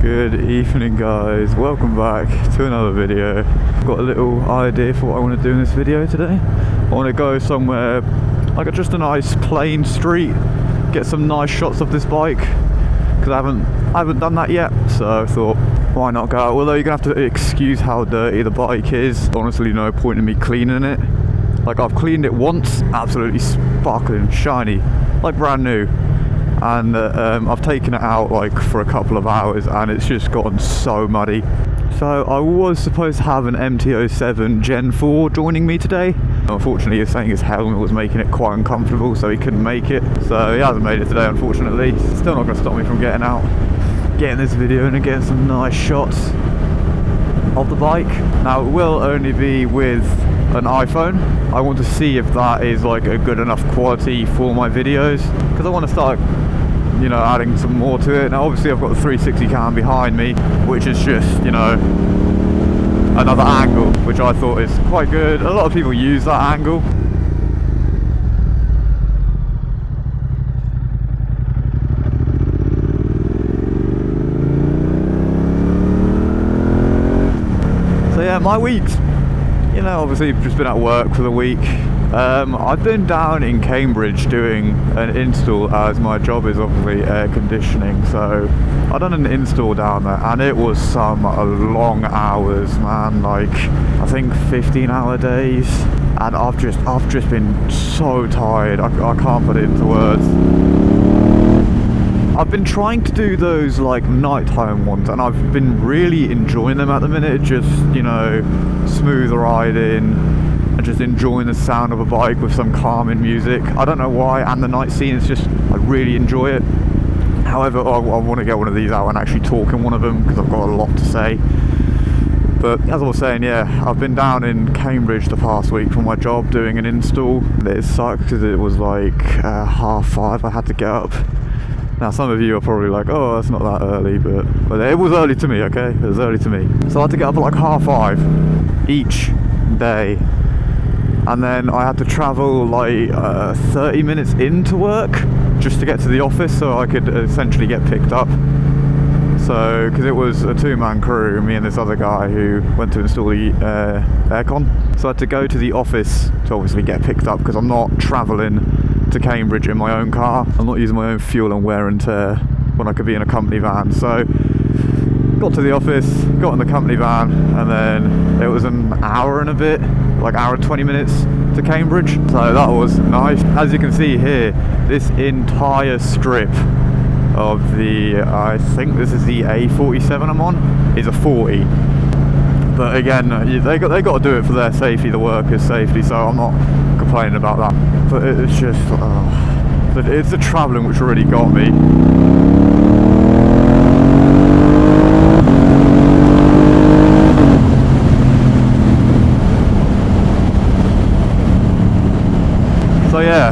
Good evening guys, welcome back to another video. Got a little idea for what I want to do in this video today. I want to go somewhere like just a nice plain street, get some nice shots of this bike, because I haven't done that yet, so I thought why not go out. Although you're gonna have to excuse how dirty the bike is. Honestly, no point in me cleaning it. Like, I've cleaned it once, absolutely sparkling shiny, like brand new. And I've taken it out like for a couple of hours and it's just gotten so muddy. So I was supposed to have an MT-07 Gen 4 joining me today. Unfortunately, he's saying his helmet was making it quite uncomfortable, so he couldn't make it. So he hasn't made it today, unfortunately. Still not going to stop me from getting out, getting this video and getting some nice shots of the bike. Now, it will only be with an iPhone. I want to see if that is like a good enough quality for my videos, because I want to start, you know, adding some more to it. Now obviously I've got the 360 cam behind me, which is just, you know, another angle, which I thought is quite good. A lot of people use that angle. So yeah, my week's, you know, obviously just been at work for the week. I've been down in Cambridge doing an install, as my job is obviously air conditioning, so I've done an install down there and it was some long hours, man, like I think 15-hour days, and I've just been so tired. I can't put it into words. I've been trying to do those like nighttime ones and I've been really enjoying them at the minute. Just, you know, smooth riding and just enjoying the sound of a bike with some calming music. I don't know why, and the night scene is just, I really enjoy it. However, I want to get one of these out and actually talk in one of them, because I've got a lot to say. But as I was saying, yeah, I've been down in Cambridge the past week for my job doing an install. It sucked because it was like 5:30, I had to get up. Now some of you are probably like, oh, that's not that early, but it was early to me, okay? It was early to me. So I had to get up at like 5:30 each day. And then I had to travel like 30 minutes into work just to get to the office so I could essentially get picked up. So, because it was a two-man crew, me and this other guy who went to install the aircon. So I had to go to the office to obviously get picked up, because I'm not travelling to Cambridge in my own car. I'm not using my own fuel and wear and tear when I could be in a company van. So got to the office, got in the company van, and then it was an hour and a bit, like hour and 20 minutes to Cambridge. So that was nice. As you can see here, this entire strip of the, I think this is the A47 I'm on, is a 40. But again, they got to do it for their safety, the workers' safety, so I'm not complaining about that. But it's just, it's the travelling which really got me. So yeah,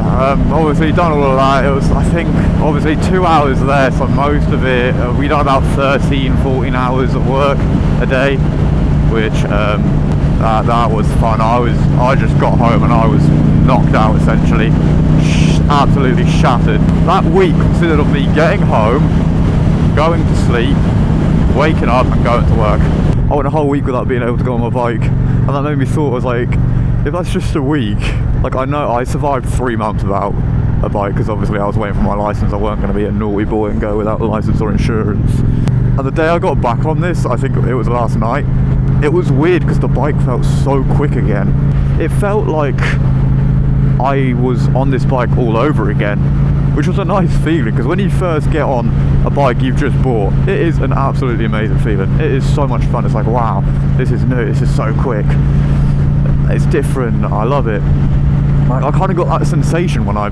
obviously done all of that. It was, I think, obviously 2 hours there, so most of it, we done about 13-14 hours of work a day, which that was fun. I just got home and I was knocked out, essentially, absolutely shattered. That week consisted of me getting home, going to sleep, waking up and going to work. I went a whole week without being able to go on my bike, and that made me thought, I was like, if that's just a week, like, I know I survived 3 months without a bike, because obviously I was waiting for my license. I weren't going to be a naughty boy and go without a license or insurance. And the day I got back on this, I think it was last night, it was weird because the bike felt so quick again. It felt like I was on this bike all over again, which was a nice feeling, because when you first get on a bike you've just bought, it is an absolutely amazing feeling. It is so much fun. It's like, wow, this is new, this is so quick. It's different, I love it. Like, I kind of got that sensation when I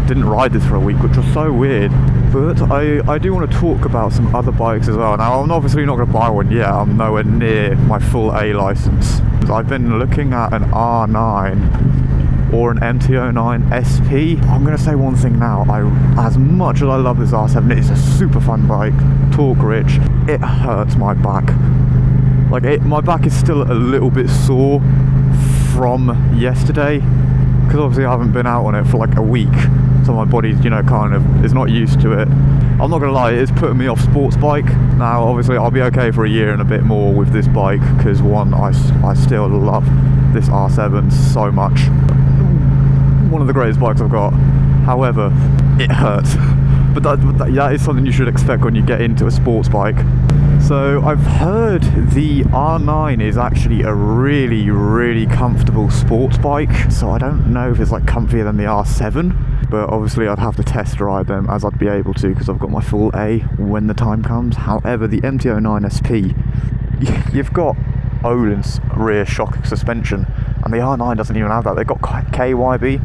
didn't ride this for a week, which was so weird. But I do want to talk about some other bikes as well. Now, I'm obviously not going to buy one yet. I'm nowhere near my full A license. I've been looking at an R9 or an MT-09 SP. I'm going to say one thing now. As much as I love this R7, it is a super fun bike, torque rich. It hurts my back. Like, my back is still a little bit sore from yesterday, because obviously I haven't been out on it for like a week, so my body, you know, kind of is not used to it. I'm not gonna lie, it's putting me off sports bike. Now obviously I'll be okay for a year and a bit more with this bike, because one, I still love this R7 so much. One of the greatest bikes I've got. However, it hurts. But that is something you should expect when you get into a sports bike. So I've heard the R9 is actually a really, really comfortable sports bike. So I don't know if it's like comfier than the R7, but obviously I'd have to test ride them, as I'd be able to, because I've got my full A when the time comes. However, the MT-09 SP, you've got Öhlins rear shock suspension, and the R9 doesn't even have that. They've got KYB.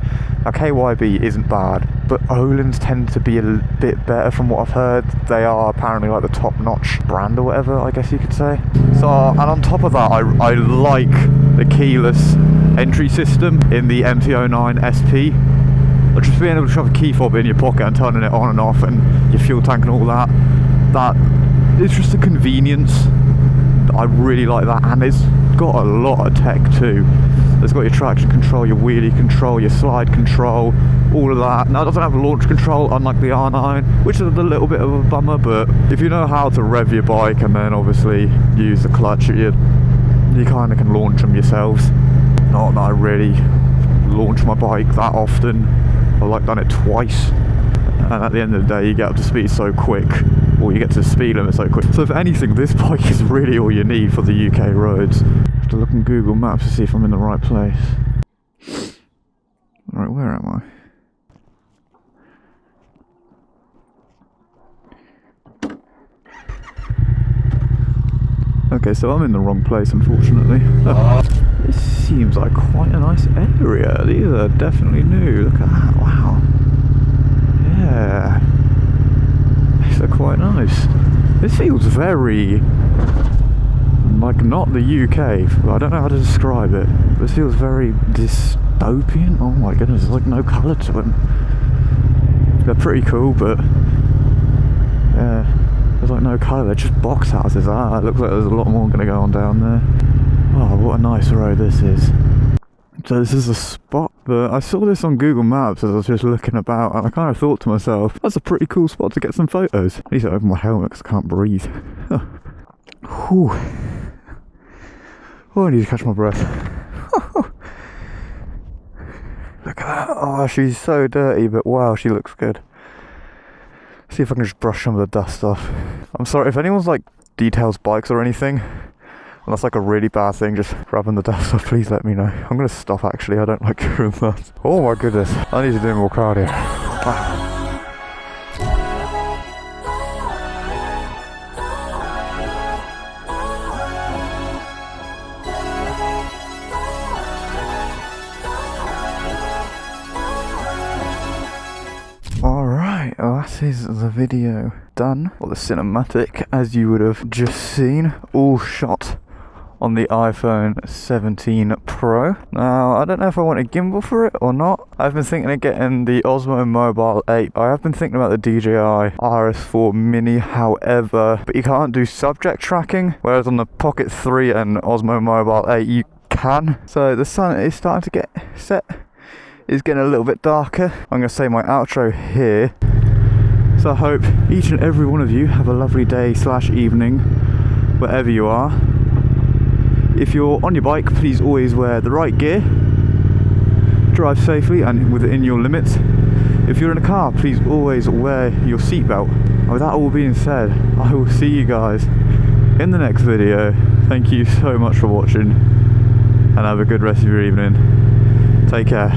Now KYB isn't bad, but Öhlins tend to be a bit better from what I've heard. They are apparently like the top-notch brand or whatever, I guess you could say. So, and on top of that, I like the keyless entry system in the MT-09 SP. Just being able to shove a key fob in your pocket and turning it on and off, and your fuel tank and all that, that is just a convenience. I really like that, and it's got a lot of tech too. It's got your traction control, your wheelie control, your slide control, all of that. Now it doesn't have launch control, unlike the R9, which is a little bit of a bummer, but if you know how to rev your bike and then obviously use the clutch, you kind of can launch them yourselves. Not that I really launch my bike that often. I've like done it twice, and at the end of the day you get up to speed so quick, or you get to the speed limit so quick. So if anything, this bike is really all you need for the UK roads. I have to look on Google Maps to see if I'm in the right place. Right, where am I? Okay, so I'm in the wrong place, unfortunately. Oh, this seems like quite a nice area. These are definitely new. Look at that, wow. Yeah. These are quite nice. This feels very, like, not the UK. I don't know how to describe it. But it feels very dystopian. Oh my goodness, there's like no colour to them. They're pretty cool, but yeah. There's like no colour, they're just box houses. Ah, it looks like there's a lot more going to go on down there. Oh, what a nice road this is. So this is a spot, but I saw this on Google Maps as I was just looking about, and I kind of thought to myself, that's a pretty cool spot to get some photos. I need to open my helmet because I can't breathe. Whew. Oh, I need to catch my breath. Look at that. Oh, she's so dirty, but wow, she looks good. See if I can just brush some of the dust off. I'm sorry if anyone's like details bikes or anything, and that's like a really bad thing, just rubbing the dust off, please let me know. I'm gonna stop actually, I don't like doing that. Oh my goodness, I need to do more cardio. Wow. Well, that is the video done, or the cinematic, as you would have just seen, all shot on the iPhone 17 Pro. Now, I don't know if I want a gimbal for it or not. I've been thinking of getting the Osmo Mobile 8. I have been thinking about the DJI RS4 Mini, however, but you can't do subject tracking, whereas on the Pocket 3 and Osmo Mobile 8 you can. So the sun is starting to get set. It's getting a little bit darker. I'm going to say my outro here. So I hope each and every one of you have a lovely day / evening, wherever you are. If you're on your bike, please always wear the right gear. Drive safely and within your limits. If you're in a car, please always wear your seatbelt. And with that all being said, I will see you guys in the next video. Thank you so much for watching, and have a good rest of your evening. Take care.